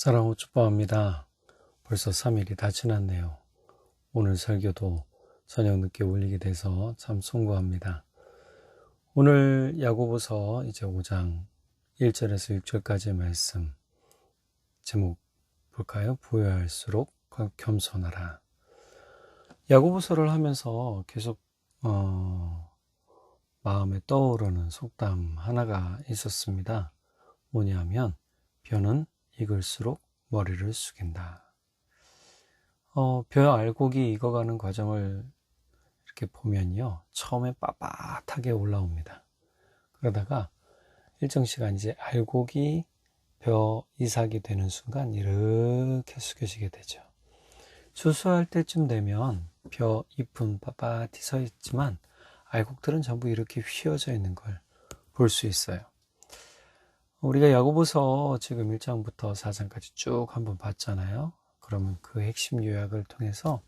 사랑하고 축복합니다. 벌써 3일이 다 지났네요. 오늘 설교도 저녁 늦게 올리게 돼서 참 송구합니다. 오늘 야고보서 이제 5장 1절에서 6절까지의 말씀 제목 볼까요? 부요할수록 겸손하라. 야고보서를 하면서 계속 마음에 떠오르는 속담 하나가 있었습니다. 뭐냐면 벼는 익을수록 머리를 숙인다. 벼 알곡이 익어가는 과정을 이렇게 보면요, 처음에 빳빳하게 올라옵니다. 그러다가 일정 시간 이제 알곡이 벼 이삭이 되는 순간 이렇게 숙여지게 되죠. 추수할 때쯤 되면 벼 잎은 빳빳이 서 있지만 알곡들은 전부 이렇게 휘어져 있는 걸 볼 수 있어요. 우리가 야고보서 지금 1장부터 4장까지 쭉 한번 봤잖아요. 그러면 그 핵심 요약을 통해서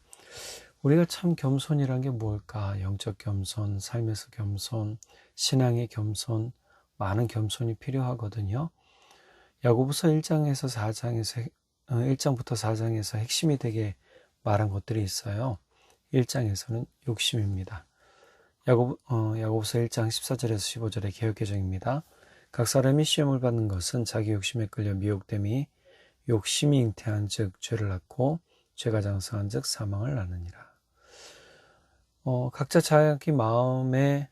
우리가 참 겸손이란 게 뭘까? 영적 겸손, 삶에서 겸손, 신앙의 겸손, 많은 겸손이 필요하거든요. 야고보서 1장부터 4장에서 핵심이 되게 말한 것들이 있어요. 1장에서는 욕심입니다. 야고보서 1장 14절에서 15절의 개역개정입니다. 각 사람이 시험을 받는 것은 자기 욕심에 끌려 미혹됨이 욕심이 잉태한 즉 죄를 낳고 죄가 장성한 즉 사망을 낳느니라. 각자 자기 마음에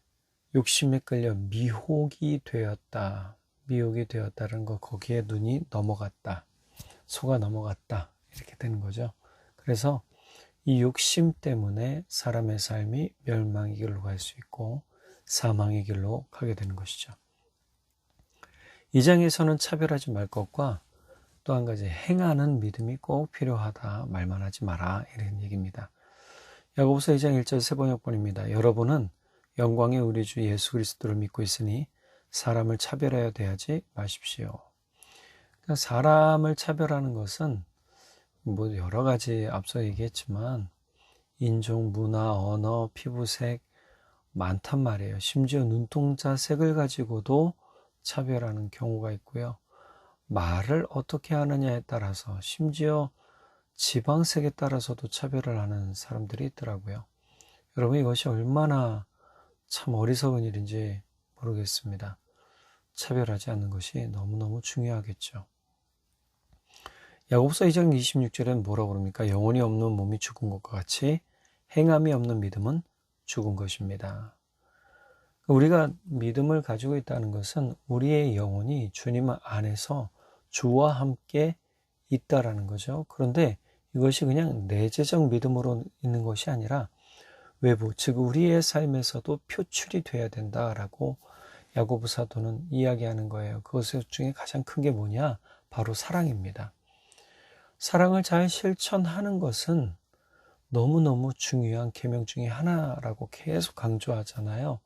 욕심에 끌려 미혹이 되었다는 거, 거기에 눈이 넘어갔다, 속아 넘어갔다, 이렇게 되는 거죠. 그래서 이 욕심 때문에 사람의 삶이 멸망의 길로 갈 수 있고 사망의 길로 가게 되는 것이죠. 2장에서는 차별하지 말 것과 또 한 가지 행하는 믿음이 꼭 필요하다, 말만 하지 마라, 이런 얘기입니다. 야고보서 2장 1절 세번역본입니다. 여러분은 영광의 우리 주 예수 그리스도를 믿고 있으니 사람을 차별하여 대하지 마십시오. 그러니까 사람을 차별하는 것은 뭐 여러 가지 앞서 얘기했지만 인종, 문화, 언어, 피부색 많단 말이에요. 심지어 눈동자 색을 가지고도 차별하는 경우가 있고요. 말을 어떻게 하느냐에 따라서, 심지어 지방색에 따라서도 차별을 하는 사람들이 있더라고요. 여러분, 이것이 얼마나 참 어리석은 일인지 모르겠습니다. 차별하지 않는 것이 너무너무 중요하겠죠. 야고보서 2장 26절에는 뭐라고 그럽니까? 영혼이 없는 몸이 죽은 것과 같이 행함이 없는 믿음은 죽은 것입니다. 우리가 믿음을 가지고 있다는 것은 우리의 영혼이 주님 안에서 주와 함께 있다라는 거죠. 그런데 이것이 그냥 내재적 믿음으로 있는 것이 아니라 외부, 즉 우리의 삶에서도 표출이 돼야 된다라고 야고보 사도는 이야기하는 거예요. 그것 중에 가장 큰 게 뭐냐? 바로 사랑입니다. 사랑을 잘 실천하는 것은 너무너무 중요한 계명 중에 하나라고 계속 강조하잖아요.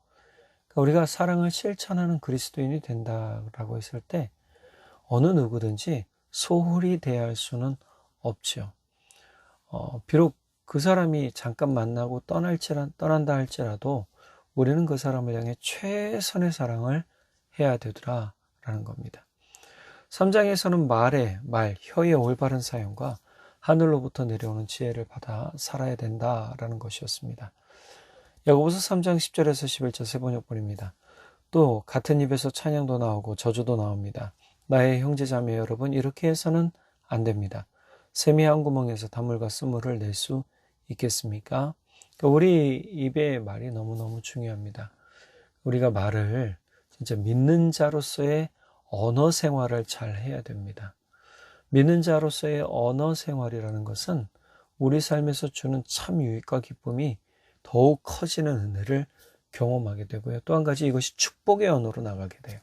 우리가 사랑을 실천하는 그리스도인이 된다라고 했을 때 어느 누구든지 소홀히 대할 수는 없죠. 비록 그 사람이 잠깐 만나고 떠난다 할지라도 우리는 그 사람을 향해 최선의 사랑을 해야 되더라라는 겁니다. 3장에서는 혀의 올바른 사용과 하늘로부터 내려오는 지혜를 받아 살아야 된다라는 것이었습니다. 야고보서 3장 10절에서 11절 세번역본입니다. 또 같은 입에서 찬양도 나오고 저주도 나옵니다. 나의 형제자매 여러분, 이렇게 해서는 안 됩니다. 샘이 한 구멍에서 단물과 쓴물을 낼 수 있겠습니까? 우리 입의 말이 너무너무 중요합니다. 우리가 말을 진짜 믿는 자로서의 언어 생활을 잘 해야 됩니다. 믿는 자로서의 언어 생활이라는 것은 우리 삶에서 주는 참 유익과 기쁨이 더욱 커지는 은혜를 경험하게 되고요. 또 한 가지, 이것이 축복의 언어로 나가게 돼요.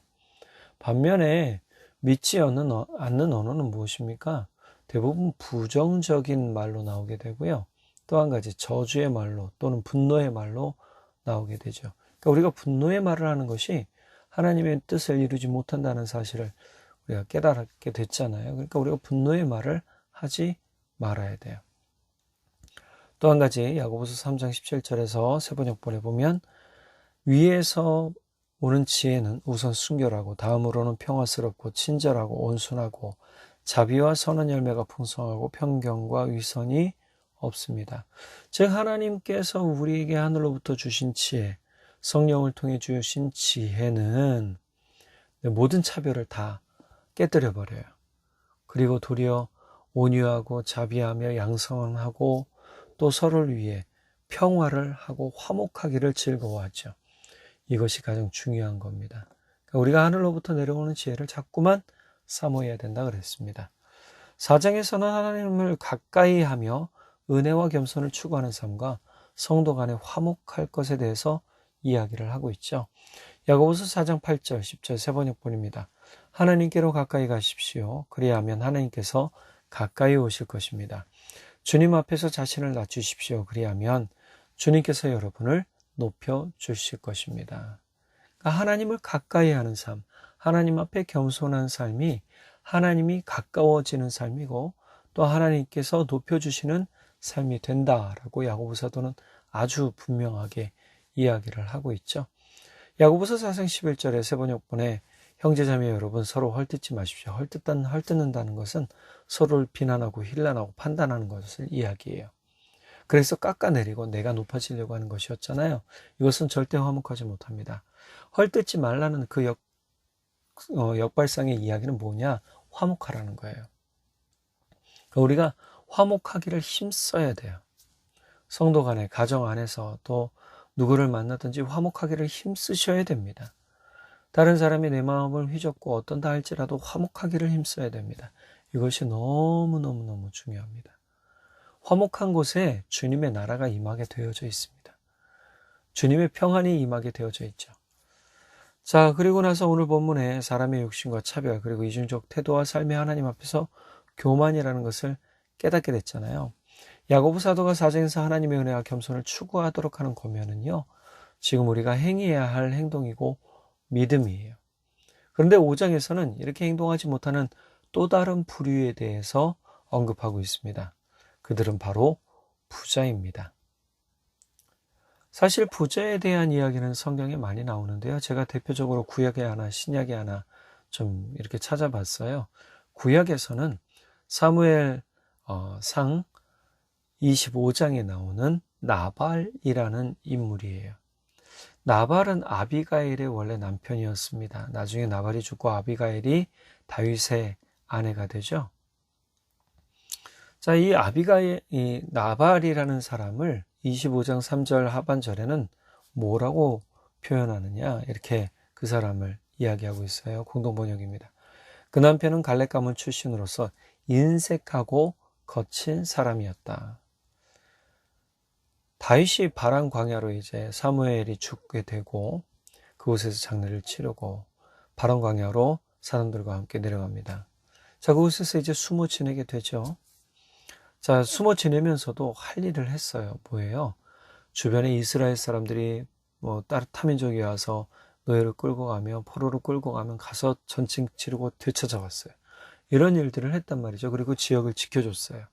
반면에 믿지 않는 언어는 무엇입니까? 대부분 부정적인 말로 나오게 되고요. 또 한 가지, 저주의 말로 또는 분노의 말로 나오게 되죠. 그러니까 우리가 분노의 말을 하는 것이 하나님의 뜻을 이루지 못한다는 사실을 우리가 깨달게 됐잖아요. 그러니까 우리가 분노의 말을 하지 말아야 돼요. 또 한 가지, 야고보서 3장 17절에서 세번역본에 보면 위에서 오는 지혜는 우선 순결하고 다음으로는 평화스럽고 친절하고 온순하고 자비와 선한 열매가 풍성하고 편견과 위선이 없습니다. 즉 하나님께서 우리에게 하늘로부터 주신 지혜, 성령을 통해 주신 지혜는 모든 차별을 다 깨뜨려 버려요. 그리고 도리어 온유하고 자비하며 양선하고 또 서로를 위해 평화를 하고 화목하기를 즐거워하죠. 이것이 가장 중요한 겁니다. 그러니까 우리가 하늘로부터 내려오는 지혜를 자꾸만 사모해야 된다 그랬습니다. 4장에서는 하나님을 가까이 하며 은혜와 겸손을 추구하는 삶과 성도 간에 화목할 것에 대해서 이야기를 하고 있죠. 야고보서 4장 8절, 10절 세 번역본입니다. 하나님께로 가까이 가십시오. 그리하면 하나님께서 가까이 오실 것입니다. 주님 앞에서 자신을 낮추십시오. 그리하면 주님께서 여러분을 높여 주실 것입니다. 그러니까 하나님을 가까이 하는 삶, 하나님 앞에 겸손한 삶이 하나님이 가까워지는 삶이고 또 하나님께서 높여주시는 삶이 된다라고 야고보 사도는 아주 분명하게 이야기를 하고 있죠. 야고보서 4장 11절에 세 번역본에 형제자매 여러분 서로 헐뜯지 마십시오. 헐뜯는다는 것은 서로를 비난하고 힐난하고 판단하는 것을 이야기해요. 그래서 깎아내리고 내가 높아지려고 하는 것이었잖아요. 이것은 절대 화목하지 못합니다. 헐뜯지 말라는 그 역발상의 이야기는 뭐냐? 화목하라는 거예요. 그러니까 우리가 화목하기를 힘써야 돼요. 성도 간에, 가정 안에서 또 누구를 만나든지 화목하기를 힘쓰셔야 됩니다. 다른 사람이 내 마음을 휘젓고 어떤다 할지라도 화목하기를 힘써야 됩니다. 이것이 너무너무너무 중요합니다. 화목한 곳에 주님의 나라가 임하게 되어져 있습니다. 주님의 평안이 임하게 되어져 있죠. 자, 그리고 나서 오늘 본문에 사람의 욕심과 차별 그리고 이중적 태도와 삶의 하나님 앞에서 교만이라는 것을 깨닫게 됐잖아요. 야고보 사도가 4장에서 하나님의 은혜와 겸손을 추구하도록 하는 권면은요, 지금 우리가 행해야 할 행동이고 믿음이에요. 그런데 5장에서는 이렇게 행동하지 못하는 또 다른 부류에 대해서 언급하고 있습니다. 그들은 바로 부자입니다. 사실 부자에 대한 이야기는 성경에 많이 나오는데요. 제가 대표적으로 구약에 하나, 신약에 하나 좀 이렇게 찾아봤어요. 구약에서는 사무엘 상 25장에 나오는 나발이라는 인물이에요. 나발은 아비가일의 원래 남편이었습니다. 나중에 나발이 죽고 아비가일이 다윗의 아내가 되죠. 자, 이 나발이라는 사람을 25장 3절 하반절에는 뭐라고 표현하느냐? 이렇게 그 사람을 이야기하고 있어요. 공동번역입니다. 그 남편은 갈렙 가문 출신으로서 인색하고 거친 사람이었다. 다윗이 바란 광야로 이제 사무엘이 죽게 되고 그곳에서 장례를 치르고 바란 광야로 사람들과 함께 내려갑니다. 자, 그곳에서 이제 숨어 지내게 되죠. 자, 숨어 지내면서도 할 일을 했어요. 뭐예요? 주변에 이스라엘 사람들이 다른 타민족이 와서 노예를 끌고 가면 포로로 끌고 가면 가서 전쟁 치르고 되찾아왔어요. 이런 일들을 했단 말이죠. 그리고 지역을 지켜줬어요.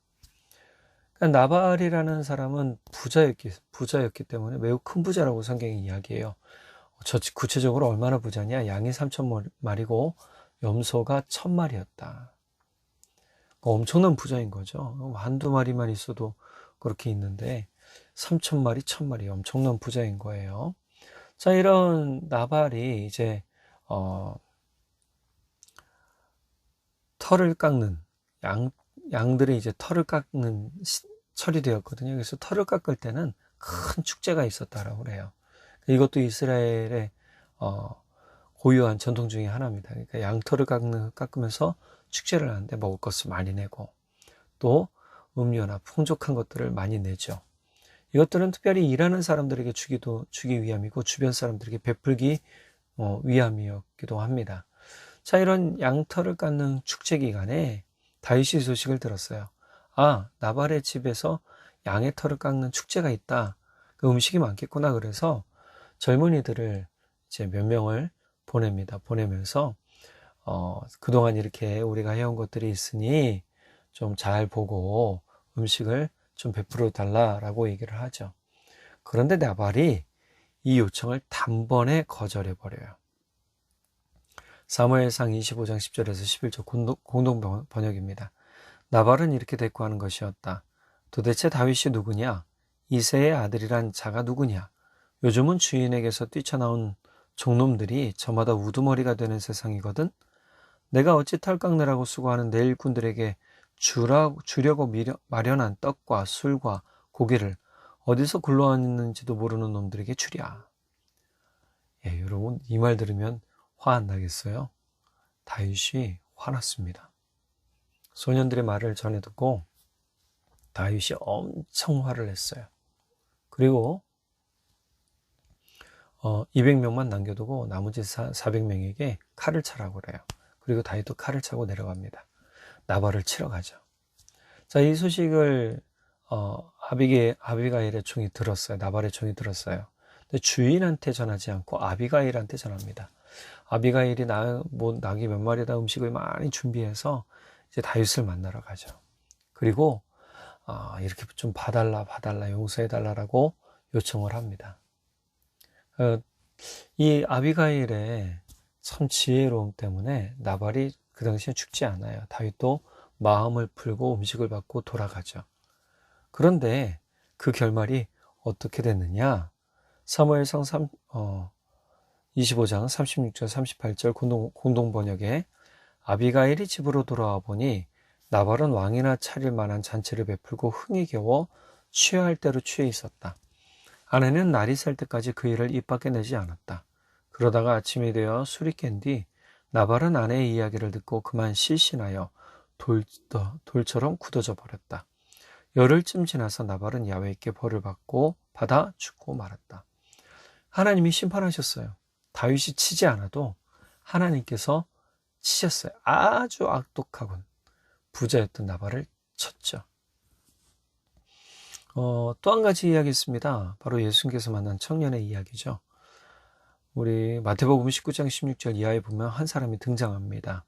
그러니까 나발이라는 사람은 부자였기 때문에 매우 큰 부자라고 성경이 이야기해요. 구체적으로 얼마나 부자냐? 양이 3,000마리고 염소가 1,000마리였다. 엄청난 부자인 거죠. 한두 마리만 있어도 그렇게 있는데 3,000마리, 1,000마리 엄청난 부자인 거예요. 자, 이런 나발이 이제 털을 깎는 양들이 이제 털을 깎는 철이 되었거든요. 그래서 털을 깎을 때는 큰 축제가 있었다라고 그래요. 이것도 이스라엘의 고유한 전통 중에 하나입니다. 그러니까 양털을 깎으면서 축제를 하는데 먹을 것을 많이 내고 또 음료나 풍족한 것들을 많이 내죠. 이것들은 특별히 일하는 사람들에게 주기 위함이고 주변 사람들에게 베풀기 위함이었기도 합니다. 자, 이런 양털을 깎는 축제 기간에 다윗이 소식을 들었어요. 아, 나발의 집에서 양의 털을 깎는 축제가 있다. 그 음식이 많겠구나. 그래서 젊은이들을 이제 몇 명을 보냅니다. 보내면서 그동안 이렇게 우리가 해온 것들이 있으니 좀 잘 보고 음식을 좀 베풀어 달라라고 얘기를 하죠. 그런데 나발이 이 요청을 단번에 거절해 버려요. 사무엘상 25장 10절에서 11절 공동 번역입니다. 나발은 이렇게 대꾸하는 것이었다. 도대체 다윗이 누구냐? 이새의 아들이란 자가 누구냐? 요즘은 주인에게서 뛰쳐나온 종놈들이 저마다 우두머리가 되는 세상이거든. 내가 어찌 탈깎내라고 수고하는 내 일꾼들에게 주려고 마련한 떡과 술과 고기를 어디서 굴러왔는지도 모르는 놈들에게 주랴. 예, 여러분 이 말 들으면 화 안 나겠어요? 다윗이 화났습니다. 소년들의 말을 전해 듣고 다윗이 엄청 화를 냈어요. 그리고 200명만 남겨두고 나머지 400명에게 칼을 차라고 그래요. 그리고 다윗도 칼을 차고 내려갑니다. 나발을 치러 가죠. 자, 이 소식을 아비가일의 총이 들었어요. 나발의 총이 들었어요. 근데 주인한테 전하지 않고 아비가일한테 전합니다. 아비가일이 낙이 몇 마리다 음식을 많이 준비해서 이제 다윗을 만나러 가죠. 그리고 이렇게 좀 봐달라 용서해달라라고 요청을 합니다. 이 아비가일의 참 지혜로움 때문에 나발이 그 당시에 죽지 않아요. 다윗도 마음을 풀고 음식을 받고 돌아가죠. 그런데 그 결말이 어떻게 됐느냐? 사무엘상 25장 36절 38절 공동 번역에 아비가일이 집으로 돌아와 보니 나발은 왕이나 차릴 만한 잔치를 베풀고 흥이 겨워 취할 대로 취해 있었다. 아내는 날이 살 때까지 그 일을 입 밖에 내지 않았다. 그러다가 아침이 되어 술이 깬 뒤 나발은 아내의 이야기를 듣고 그만 실신하여 돌처럼 굳어져 버렸다. 열흘쯤 지나서 나발은 야훼께 벌을 받아 죽고 말았다. 하나님이 심판하셨어요. 다윗이 치지 않아도 하나님께서 치셨어요. 아주 악독하군. 부자였던 나발을 쳤죠. 또 한 가지 이야기 있습니다. 바로 예수님께서 만난 청년의 이야기죠. 우리 마태복음 19장 16절 이하에 보면 한 사람이 등장합니다.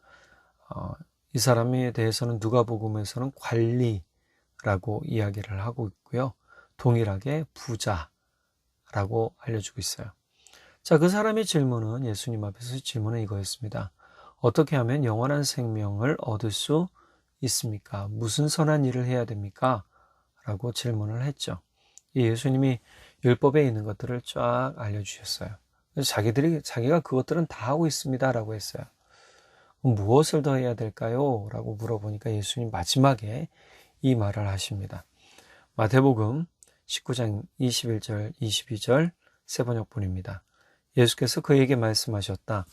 이 사람에 대해서는 누가복음에서는 관리라고 이야기를 하고 있고요. 동일하게 부자라고 알려주고 있어요. 자, 그 사람의 질문은 예수님 앞에서 질문은 이거였습니다. 어떻게 하면 영원한 생명을 얻을 수 있습니까? 무슨 선한 일을 해야 됩니까? 라고 질문을 했죠. 예수님이 율법에 있는 것들을 쫙 알려주셨어요. 그래서 자기가 그것들은 다 하고 있습니다 라고 했어요. 무엇을 더 해야 될까요? 라고 물어보니까 예수님 마지막에 이 말을 하십니다. 마태복음 19장 21절 22절 세번역본입니다. 예수께서 그에게 말씀하셨다.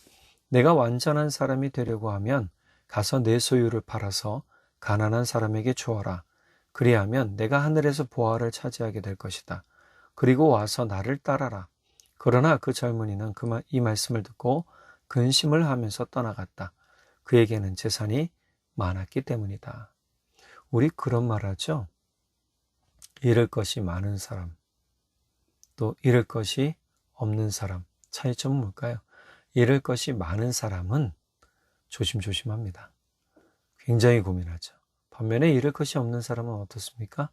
내가 완전한 사람이 되려고 하면 가서 내 소유를 팔아서 가난한 사람에게 주어라. 그리하면 내가 하늘에서 보화를 차지하게 될 것이다. 그리고 와서 나를 따라라. 그러나 그 젊은이는 이 말씀을 듣고 근심을 하면서 떠나갔다. 그에게는 재산이 많았기 때문이다. 우리 그런 말 하죠. 잃을 것이 많은 사람, 또 잃을 것이 없는 사람. 차이점은 뭘까요? 잃을 것이 많은 사람은 조심조심합니다. 굉장히 고민하죠. 반면에 잃을 것이 없는 사람은 어떻습니까?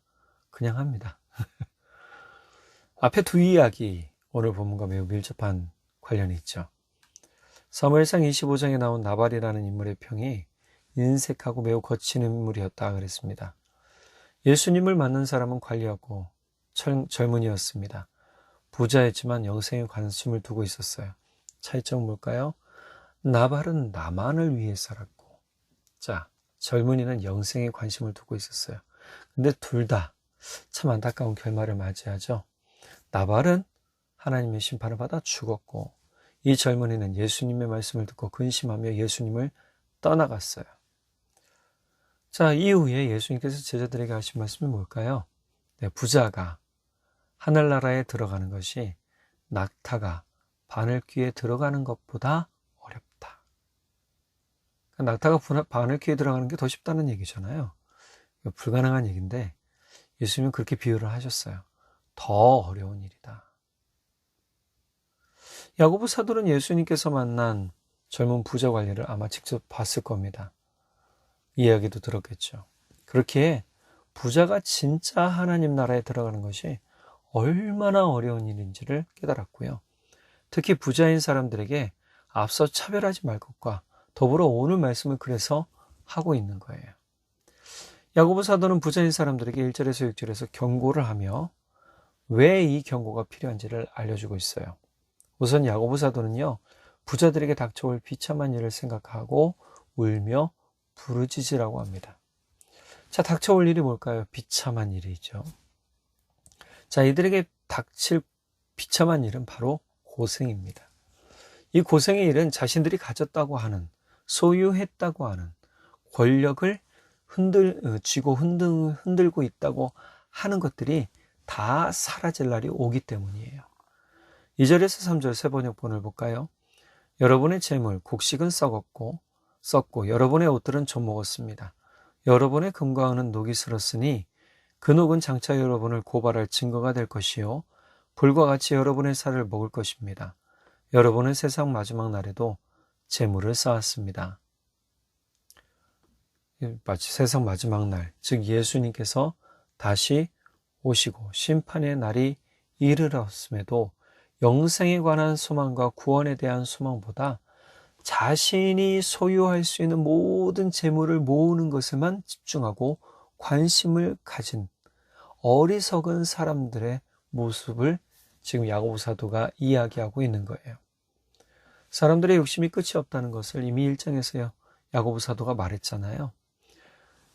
그냥 합니다. 앞에 두 이야기, 오늘 본문과 매우 밀접한 관련이 있죠. 사무엘상 25장에 나온 나발이라는 인물의 평이 인색하고 매우 거친 인물이었다 그랬습니다. 예수님을 만난 사람은 관리였고 젊은이였습니다. 부자였지만 영생에 관심을 두고 있었어요. 차이점은 뭘까요? 나발은 나만을 위해 살았고, 자, 젊은이는 영생에 관심을 두고 있었어요. 근데 둘 다 참 안타까운 결말을 맞이하죠. 나발은 하나님의 심판을 받아 죽었고, 이 젊은이는 예수님의 말씀을 듣고 근심하며 예수님을 떠나갔어요. 자, 이후에 예수님께서 제자들에게 하신 말씀이 뭘까요? 네, 부자가 하늘나라에 들어가는 것이 낙타가 바늘귀에 들어가는 것보다 어렵다. 낙타가 바늘귀에 들어가는 게 더 쉽다는 얘기잖아요. 불가능한 얘기인데 예수님은 그렇게 비유를 하셨어요. 더 어려운 일이다. 야고보 사도는 예수님께서 만난 젊은 부자 관리를 아마 직접 봤을 겁니다. 이야기도 들었겠죠. 그렇게 부자가 진짜 하나님 나라에 들어가는 것이 얼마나 어려운 일인지를 깨달았고요. 특히 부자인 사람들에게 앞서 차별하지 말 것과 더불어 오늘 말씀을 그래서 하고 있는 거예요. 야고보 사도는 부자인 사람들에게 1절에서 6절에서 경고를 하며 왜 이 경고가 필요한지를 알려주고 있어요. 우선 야고보 사도는요, 부자들에게 닥쳐올 비참한 일을 생각하고 울며 부르짖으라고 합니다. 자, 닥쳐올 일이 뭘까요? 비참한 일이죠. 자, 이들에게 닥칠 비참한 일은 바로 고생입니다. 이 고생의 일은 자신들이 가졌다고 하는, 소유했다고 하는 권력을 쥐고 흔들고 있다고 하는 것들이 다 사라질 날이 오기 때문이에요. 2절에서 3절 세 번역본을 볼까요? 여러분의 재물, 곡식은 썩고 여러분의 옷들은 좀 먹었습니다. 여러분의 금과 은은 녹이 슬었으니 그 녹은 장차 여러분을 고발할 증거가 될 것이요 불과 같이 여러분의 살을 먹을 것입니다. 여러분은 세상 마지막 날에도 재물을 쌓았습니다. 마치 세상 마지막 날, 즉 예수님께서 다시 오시고 심판의 날이 이르렀음에도 영생에 관한 소망과 구원에 대한 소망보다 자신이 소유할 수 있는 모든 재물을 모으는 것에만 집중하고 관심을 가진 어리석은 사람들의 모습을 지금 야고보 사도가 이야기하고 있는 거예요. 사람들의 욕심이 끝이 없다는 것을 이미 1장에서 야고보 사도가 말했잖아요.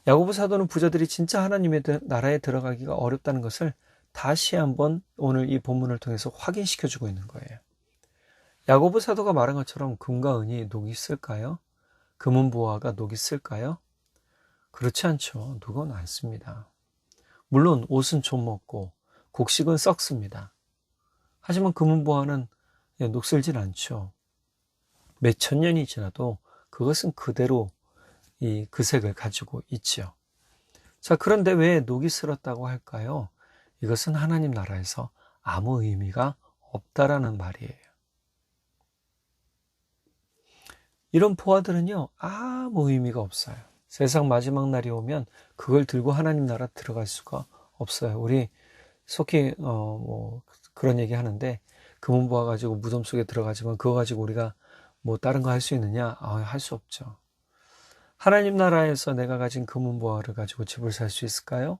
야고보 사도는 부자들이 진짜 하나님의 나라에 들어가기가 어렵다는 것을 다시 한번 오늘 이 본문을 통해서 확인시켜주고 있는 거예요. 야고보 사도가 말한 것처럼 금과 은이 녹이 쓸까요? 금은 보화가 녹이 쓸까요? 그렇지 않죠. 녹은 않습니다. 물론 옷은 좀 먹고 곡식은 썩습니다. 하지만 금은 보화는 녹슬진 않죠. 몇 천 년이 지나도 그것은 그대로 그 색을 가지고 있죠. 자, 그런데 왜 녹이 슬었다고 할까요? 이것은 하나님 나라에서 아무 의미가 없다라는 말이에요. 이런 보화들은요, 아무 의미가 없어요. 세상 마지막 날이 오면 그걸 들고 하나님 나라 들어갈 수가 없어요. 우리 속히 그런 얘기 하는데 금은 보화 가지고 무덤 속에 들어가지만 그거 가지고 우리가 뭐 다른 거 할 수 있느냐? 할 수 없죠. 하나님 나라에서 내가 가진 금은 보화를 가지고 집을 살 수 있을까요?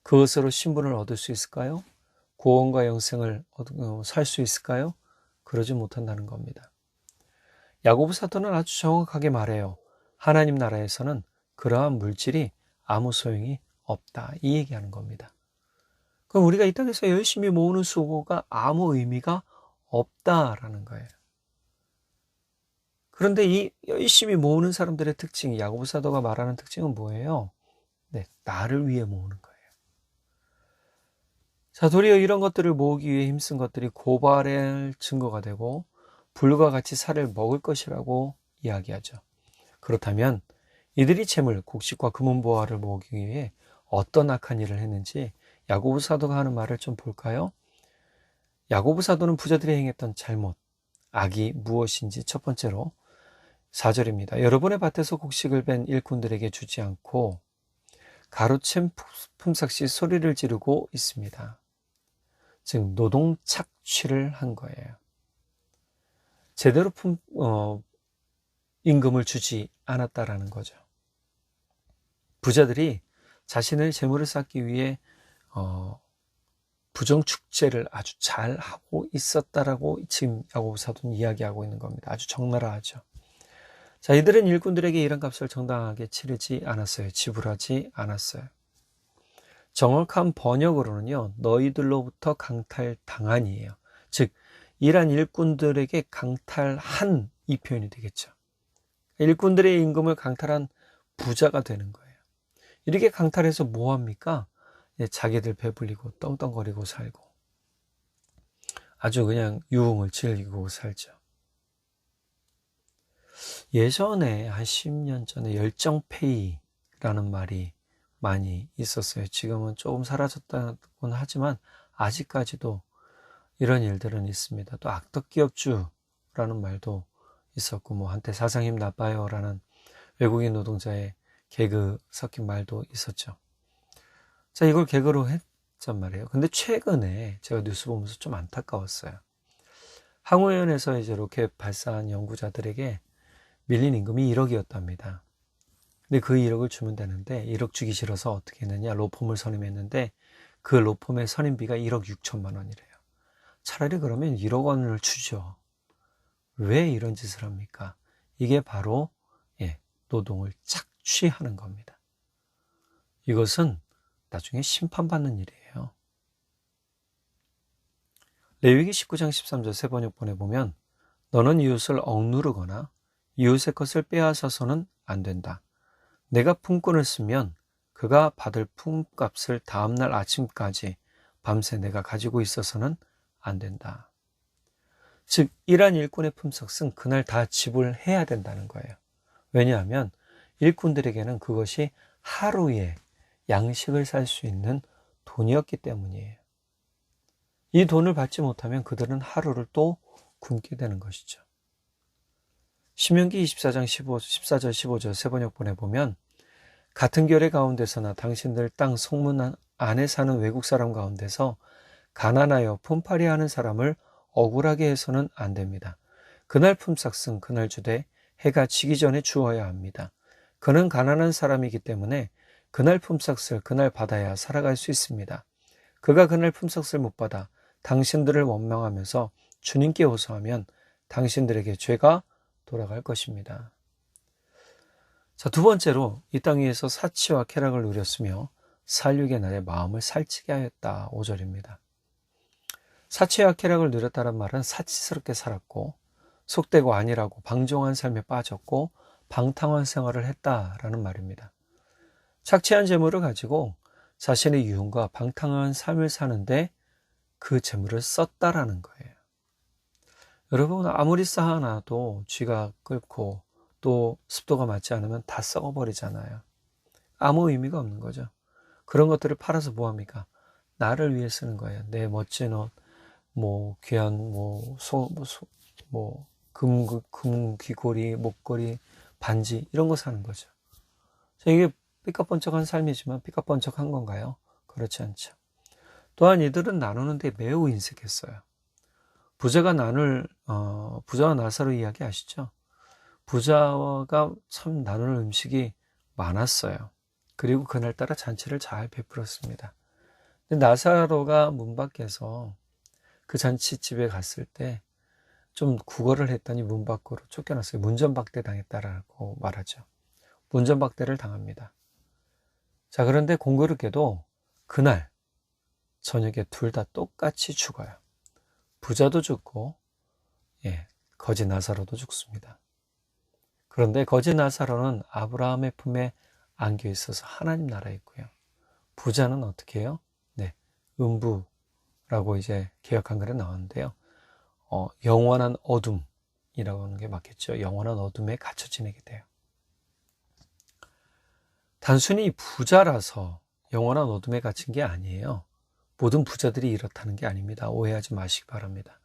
그것으로 신분을 얻을 수 있을까요? 구원과 영생을 살 수 있을까요? 그러지 못한다는 겁니다. 야고보 사도는 아주 정확하게 말해요. 하나님 나라에서는 그러한 물질이 아무 소용이 없다. 이 얘기하는 겁니다. 그럼 우리가 이 땅에서 열심히 모으는 수고가 아무 의미가 없다라는 거예요. 그런데 이 열심히 모으는 사람들의 특징이, 야고보 사도가 말하는 특징은 뭐예요? 네, 나를 위해 모으는 거예요. 자, 도리어 이런 것들을 모으기 위해 힘쓴 것들이 고발의 증거가 되고 불과 같이 살을 먹을 것이라고 이야기하죠. 그렇다면 이들이 재물, 곡식과 금은 보화를 모으기 위해 어떤 악한 일을 했는지 야고보 사도가 하는 말을 좀 볼까요? 야고보 사도는 부자들이 행했던 잘못, 악이 무엇인지 첫 번째로 4절입니다. 여러분의 밭에서 곡식을 벤 일꾼들에게 주지 않고 가로챈 품삯이 소리를 지르고 있습니다. 즉 노동 착취를 한 거예요. 제대로 임금을 주지 않았다라는 거죠. 부자들이 자신의 재물을 쌓기 위해 부정축제를 아주 잘 하고 있었다라고 지금 야고보 사도는 이야기하고 있는 겁니다. 아주 적나라하죠. 자, 이들은 일꾼들에게 이런 값을 정당하게 치르지 않았어요. 지불하지 않았어요. 정확한 번역으로는요, 너희들로부터 강탈당한이에요. 즉, 일한 일꾼들에게 강탈한 이 표현이 되겠죠. 일꾼들의 임금을 강탈한 부자가 되는 거예요. 이렇게 강탈해서 뭐합니까? 자기들 배불리고 떵떵거리고 살고 아주 그냥 유흥을 즐기고 살죠. 예전에 한 10년 전에 열정페이라는 말이 많이 있었어요. 지금은 조금 사라졌다고는 하지만 아직까지도 이런 일들은 있습니다. 또 악덕기업주라는 말도 있었고, 뭐 한때 사상 힘 나빠요라는 외국인 노동자의 개그 섞인 말도 있었죠. 자, 이걸 개그로 했단 말이에요. 근데 최근에 제가 뉴스 보면서 좀 안타까웠어요. 항우연에서 이제 로켓 발사한 연구자들에게 밀린 임금이 1억이었답니다. 근데 그 1억을 주면 되는데 1억 주기 싫어서 어떻게 했느냐, 로펌을 선임했는데 그 로펌의 선임비가 1억 6천만 원이래요. 차라리 그러면 1억 원을 주죠. 왜 이런 짓을 합니까? 이게 바로 노동을 착취하는 겁니다. 이것은 나중에 심판받는 일이에요. 레위기 19장 13절 세번역본에 보면 너는 이웃을 억누르거나 이웃의 것을 빼앗아서는 안 된다. 내가 품꾼을 쓰면 그가 받을 품값을 다음날 아침까지 밤새 내가 가지고 있어서는 안 된다. 즉 일한 일꾼의 품삯은 그날 다 지불해야 된다는 거예요. 왜냐하면 일꾼들에게는 그것이 하루의 양식을 살 수 있는 돈이었기 때문이에요. 이 돈을 받지 못하면 그들은 하루를 또 굶게 되는 것이죠. 신명기 24장 14절 15절 세번역본에 보면 같은 결의 가운데서나 당신들 땅 성문 안에 사는 외국 사람 가운데서 가난하여 품팔이하는 사람을 억울하게 해서는 안 됩니다. 그날 품삯은 그날 주되 해가 지기 전에 주어야 합니다. 그는 가난한 사람이기 때문에 그날 품삯을 그날 받아야 살아갈 수 있습니다. 그가 그날 품삯을 못 받아 당신들을 원망하면서 주님께 호소하면 당신들에게 죄가 돌아갈 것입니다. 자, 두 번째로 이 땅 위에서 사치와 쾌락을 누렸으며 살육의 날에 마음을 살찌게 하였다. 5절입니다. 사치와 쾌락을 누렸다는 말은 사치스럽게 살았고 속되고 안일하고 방종한 삶에 빠졌고 방탕한 생활을 했다라는 말입니다. 착취한 재물을 가지고 자신의 유흥과 방탕한 삶을 사는데 그 재물을 썼다라는 거예요. 여러분, 아무리 쌓아놔도 쥐가 끓고 또 습도가 맞지 않으면 다 썩어버리잖아요. 아무 의미가 없는 거죠. 그런 것들을 팔아서 뭐합니까? 나를 위해 쓰는 거예요. 내 멋진 옷, 귀한 금 귀걸이, 목걸이, 반지 이런 거 사는 거죠. 이게 삐까뻔쩍한 삶이지만 삐까뻔쩍한 건가요? 그렇지 않죠. 또한 이들은 나누는 데 매우 인색했어요. 부자와 나사로 이야기 아시죠? 부자가 참 나눌 음식이 많았어요. 그리고 그날따라 잔치를 잘 베풀었습니다. 근데 나사로가 문 밖에서 그 잔치집에 갔을 때 좀 구걸을 했더니 문 밖으로 쫓겨났어요. 문전박대 당했다라고 말하죠. 문전박대를 당합니다. 자, 그런데 공교롭게도 그날 저녁에 둘 다 똑같이 죽어요. 부자도 죽고 거지 나사로도 죽습니다. 그런데 거지 나사로는 아브라함의 품에 안겨 있어서 하나님 나라에 있고요. 부자는 어떻게 해요? 음부라고 이제 개역 한글에 나왔는데요. 영원한 어둠이라고 하는 게 맞겠죠. 영원한 어둠에 갇혀 지내게 돼요. 단순히 부자라서 영원한 어둠에 갇힌 게 아니에요. 모든 부자들이 이렇다는 게 아닙니다. 오해하지 마시기 바랍니다.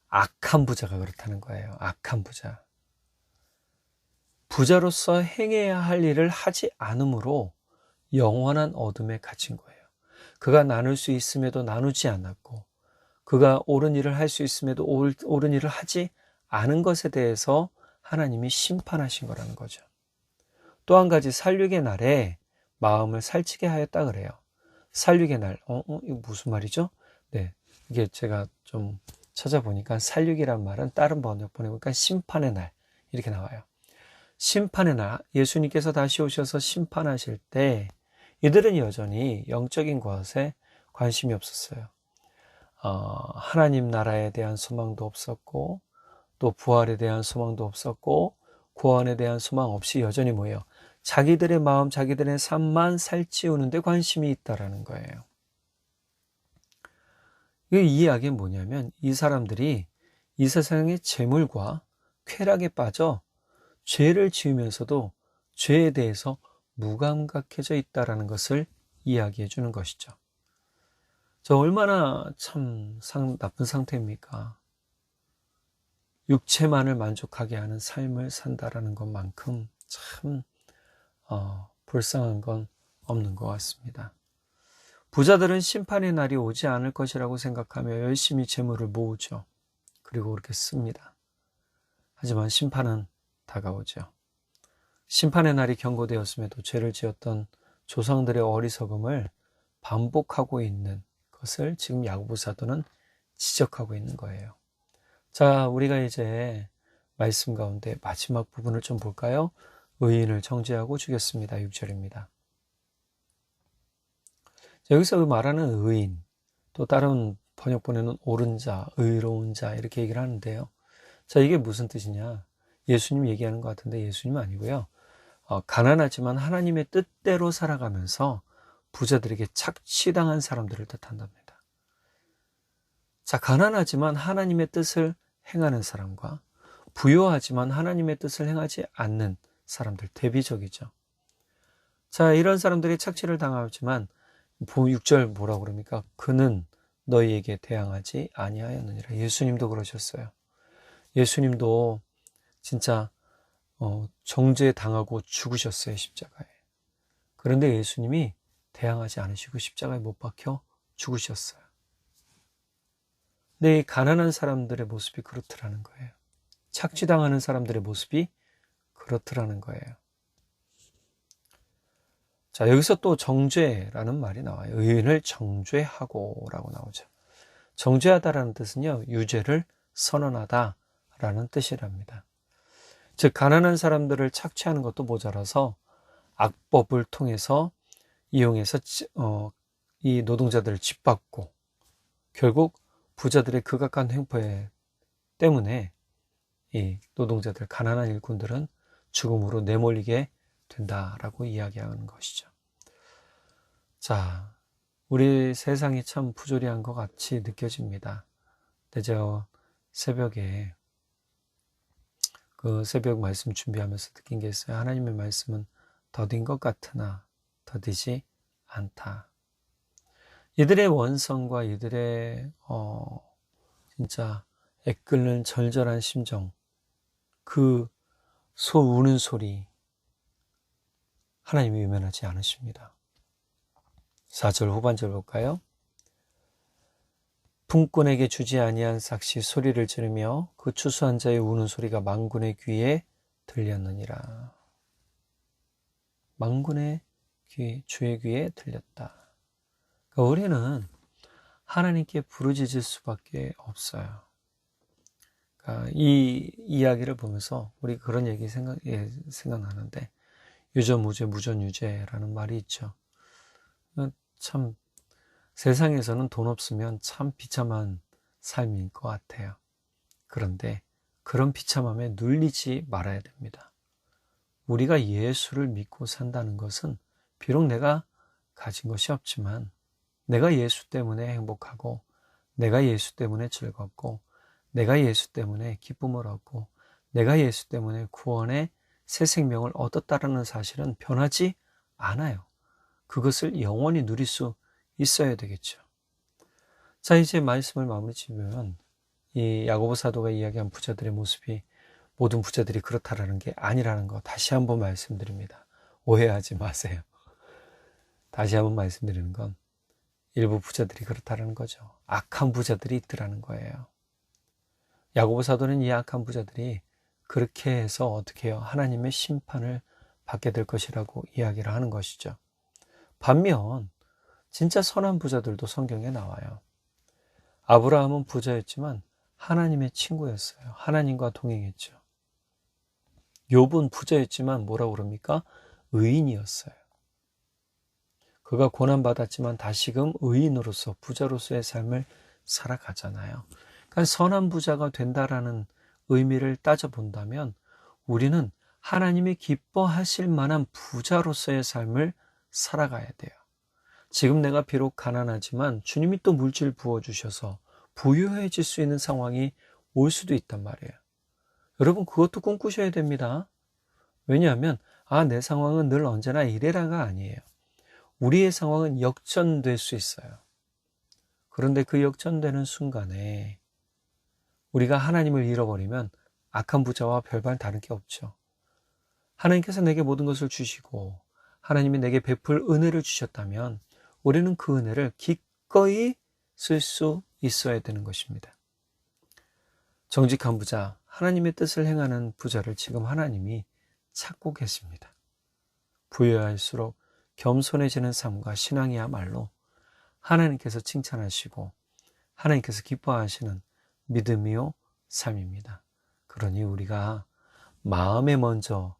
악한 부자가 그렇다는 거예요. 악한 부자. 부자로서 행해야 할 일을 하지 않으므로 영원한 어둠에 갇힌 거예요. 그가 나눌 수 있음에도 나누지 않았고 그가 옳은 일을 할 수 있음에도 옳은 일을 하지 않은 것에 대해서 하나님이 심판하신 거라는 거죠. 또 한 가지 살육의 날에 마음을 살찌게 하였다 그래요. 살육의 날, 이거 무슨 말이죠? 이게 제가 좀 찾아보니까 살육이란 말은 다른 번역본에 보니까 심판의 날 이렇게 나와요. 심판의 날, 예수님께서 다시 오셔서 심판하실 때 이들은 여전히 영적인 것에 관심이 없었어요. 하나님 나라에 대한 소망도 없었고 또 부활에 대한 소망도 없었고 구원에 대한 소망 없이 여전히 뭐예요? 자기들의 마음, 자기들의 삶만 살찌우는 데 관심이 있다라는 거예요. 이 이야기는 뭐냐면 이 사람들이 이 세상의 재물과 쾌락에 빠져 죄를 지으면서도 죄에 대해서 무감각해져 있다라는 것을 이야기해 주는 것이죠. 저 얼마나 참 나쁜 상태입니까? 육체만을 만족하게 하는 삶을 산다라는 것만큼 참 불쌍한 건 없는 것 같습니다. 부자들은 심판의 날이 오지 않을 것이라고 생각하며 열심히 재물을 모으죠. 그리고 그렇게 씁니다. 하지만 심판은 다가오죠. 심판의 날이 경고되었음에도 죄를 지었던 조상들의 어리석음을 반복하고 있는 것을 지금 야고보 사도는 지적하고 있는 거예요. 자, 우리가 이제 말씀 가운데 마지막 부분을 좀 볼까요? 의인을 정죄하고 죽였습니다. 6절입니다. 여기서 말하는 의인, 또 다른 번역본에는 옳은 자, 의로운 자 이렇게 얘기를 하는데요. 자, 이게 무슨 뜻이냐? 예수님 얘기하는 것 같은데 예수님 아니고요. 가난하지만 하나님의 뜻대로 살아가면서 부자들에게 착취당한 사람들을 뜻한답니다. 자, 가난하지만 하나님의 뜻을 행하는 사람과 부유하지만 하나님의 뜻을 행하지 않는 사람들, 대비적이죠. 자, 이런 사람들이 착취를 당하지만 6절 뭐라고 그럽니까? 그는 너희에게 대항하지 아니하였느니라. 예수님도 그러셨어요. 예수님도 진짜 정죄 당하고 죽으셨어요, 십자가에. 그런데 예수님이 대항하지 않으시고 십자가에 못 박혀 죽으셨어요. 근데 이 가난한 사람들의 모습이 그렇더라는 거예요. 착취당하는 사람들의 모습이 그렇더라는 거예요. 자, 여기서 또 정죄라는 말이 나와요. 의인을 정죄하고 라고 나오죠. 정죄하다라는 뜻은요, 유죄를 선언하다라는 뜻이랍니다. 즉, 가난한 사람들을 착취하는 것도 모자라서 악법을 통해서 이용해서 이 노동자들을 짓밟고 결국 부자들의 극악한 행포 때문에 이 노동자들, 가난한 일꾼들은 죽음으로 내몰리게 된다라고 이야기하는 것이죠. 자, 우리 세상이 참 부조리한 것 같이 느껴집니다. 근데 제가 새벽에 그 새벽 말씀 준비하면서 느낀 게 있어요. 하나님의 말씀은 더딘 것 같으나 더디지 않다. 이들의 원성과 이들의 진짜 애끓는 절절한 심정, 그 소 우는 소리, 하나님이 외면하지 않으십니다. 4절 후반절 볼까요? 품꾼에게 주지 아니한 삭시 소리를 지르며 그 추수한 자의 우는 소리가 만군의 귀에 들렸느니라. 만군의 귀, 주의 귀에 들렸다. 그러니까 우리는 하나님께 부르짖을 수밖에 없어요. 그러니까 이 이야기를 보면서 우리 그런 얘기 생각나는데 유전무죄, 무전유죄라는 말이 있죠. 참 세상에서는 돈 없으면 참 비참한 삶인 것 같아요. 그런데 그런 비참함에 눌리지 말아야 됩니다. 우리가 예수를 믿고 산다는 것은 비록 내가 가진 것이 없지만 내가 예수 때문에 행복하고 내가 예수 때문에 즐겁고 내가 예수 때문에 기쁨을 얻고 내가 예수 때문에 구원의 새 생명을 얻었다라는 사실은 변하지 않아요. 그것을 영원히 누릴 수 있어야 되겠죠. 자, 이제 말씀을 마무리 지으면 이 야고보 사도가 이야기한 부자들의 모습이 모든 부자들이 그렇다라는 게 아니라는 거 다시 한번 말씀드립니다. 오해하지 마세요. 다시 한번 말씀드리는 건 일부 부자들이 그렇다라는 거죠. 악한 부자들이 있더라는 거예요. 야고보 사도는 이 악한 부자들이 그렇게 해서 어떻게 해요? 하나님의 심판을 받게 될 것이라고 이야기를 하는 것이죠. 반면 진짜 선한 부자들도 성경에 나와요. 아브라함은 부자였지만 하나님의 친구였어요. 하나님과 동행했죠. 욥은 부자였지만 뭐라고 그럽니까? 의인이었어요. 그가 고난받았지만 다시금 의인으로서 부자로서의 삶을 살아가잖아요. 그러니까 선한 부자가 된다라는 의미를 따져본다면 우리는 하나님이 기뻐하실 만한 부자로서의 삶을 살아가야 돼요. 지금 내가 비록 가난하지만 주님이 또 물질 부어주셔서 부유해질 수 있는 상황이 올 수도 있단 말이에요. 여러분 그것도 꿈꾸셔야 됩니다. 왜냐하면 내 상황은 늘 언제나 이래라가 아니에요. 우리의 상황은 역전될 수 있어요. 그런데 그 역전되는 순간에 우리가 하나님을 잃어버리면 악한 부자와 별반 다른 게 없죠. 하나님께서 내게 모든 것을 주시고 하나님이 내게 베풀 은혜를 주셨다면 우리는 그 은혜를 기꺼이 쓸 수 있어야 되는 것입니다. 정직한 부자, 하나님의 뜻을 행하는 부자를 지금 하나님이 찾고 계십니다. 부유할수록 겸손해지는 삶과 신앙이야말로 하나님께서 칭찬하시고 하나님께서 기뻐하시는 믿음이요 삶입니다. 그러니 우리가 마음에 먼저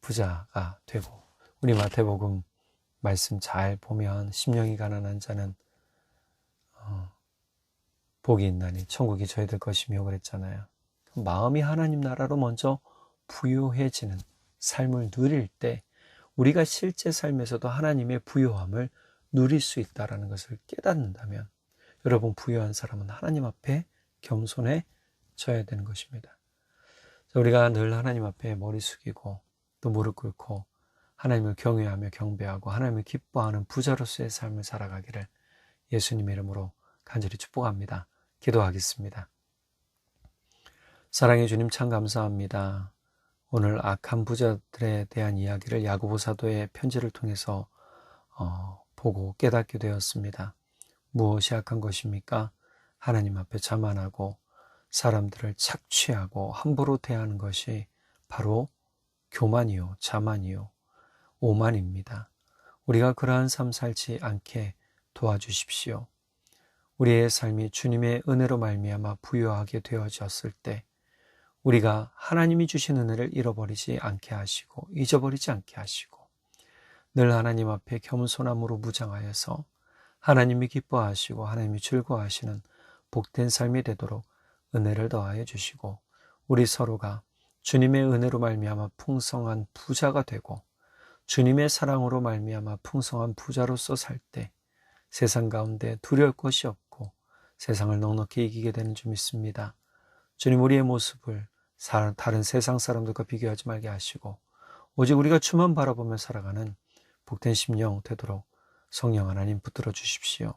부자가 되고, 우리 마태복음 말씀 잘 보면 심령이 가난한 자는 복이 있나니 천국이 저희들 것이며 그랬잖아요. 마음이 하나님 나라로 먼저 부유해지는 삶을 누릴 때 우리가 실제 삶에서도 하나님의 부유함을 누릴 수 있다는 것을 깨닫는다면, 여러분, 부유한 사람은 하나님 앞에 겸손해져야 되는 것입니다. 우리가 늘 하나님 앞에 머리 숙이고 또 무릎 꿇고 하나님을 경외하며 경배하고 하나님을 기뻐하는 부자로서의 삶을 살아가기를 예수님의 이름으로 간절히 축복합니다. 기도하겠습니다. 사랑의 주님, 참 감사합니다. 오늘 악한 부자들에 대한 이야기를 야고보 사도의 편지를 통해서 보고 깨닫게 되었습니다. 무엇이 악한 것입니까? 하나님 앞에 자만하고 사람들을 착취하고 함부로 대하는 것이 바로 교만이요, 자만이요, 오만입니다. 우리가 그러한 삶 살지 않게 도와주십시오. 우리의 삶이 주님의 은혜로 말미암아 부유하게 되어졌을 때 우리가 하나님이 주신 은혜를 잃어버리지 않게 하시고 잊어버리지 않게 하시고 늘 하나님 앞에 겸손함으로 무장하여서 하나님이 기뻐하시고 하나님이 즐거워하시는 복된 삶이 되도록 은혜를 더하여 주시고, 우리 서로가 주님의 은혜로 말미암아 풍성한 부자가 되고 주님의 사랑으로 말미암아 풍성한 부자로서 살 때 세상 가운데 두려울 것이 없고 세상을 넉넉히 이기게 되는 줄 믿습니다. 주님, 우리의 모습을 다른 세상 사람들과 비교하지 말게 하시고 오직 우리가 주만 바라보며 살아가는 복된 심령 되도록 성령 하나님 붙들어 주십시오.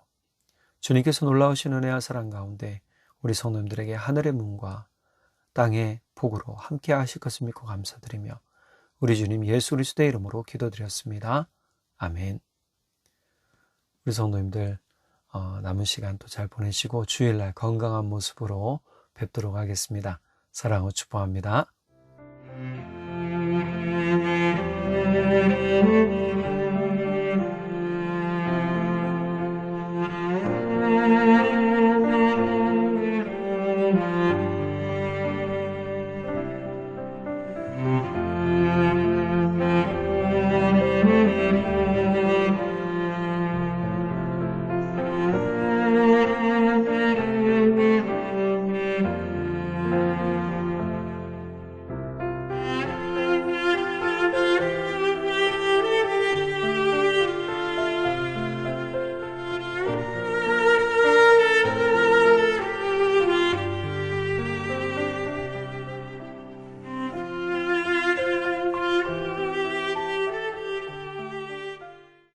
주님께서 놀라우신 은혜와 사랑 가운데 우리 성도님들에게 하늘의 문과 땅의 복으로 함께 하실 것을 믿고 감사드리며 우리 주님 예수 그리스도의 이름으로 기도드렸습니다. 아멘. 우리 성도님들 남은 시간 또 잘 보내시고 주일날 건강한 모습으로 뵙도록 하겠습니다. 사랑하고 축복합니다.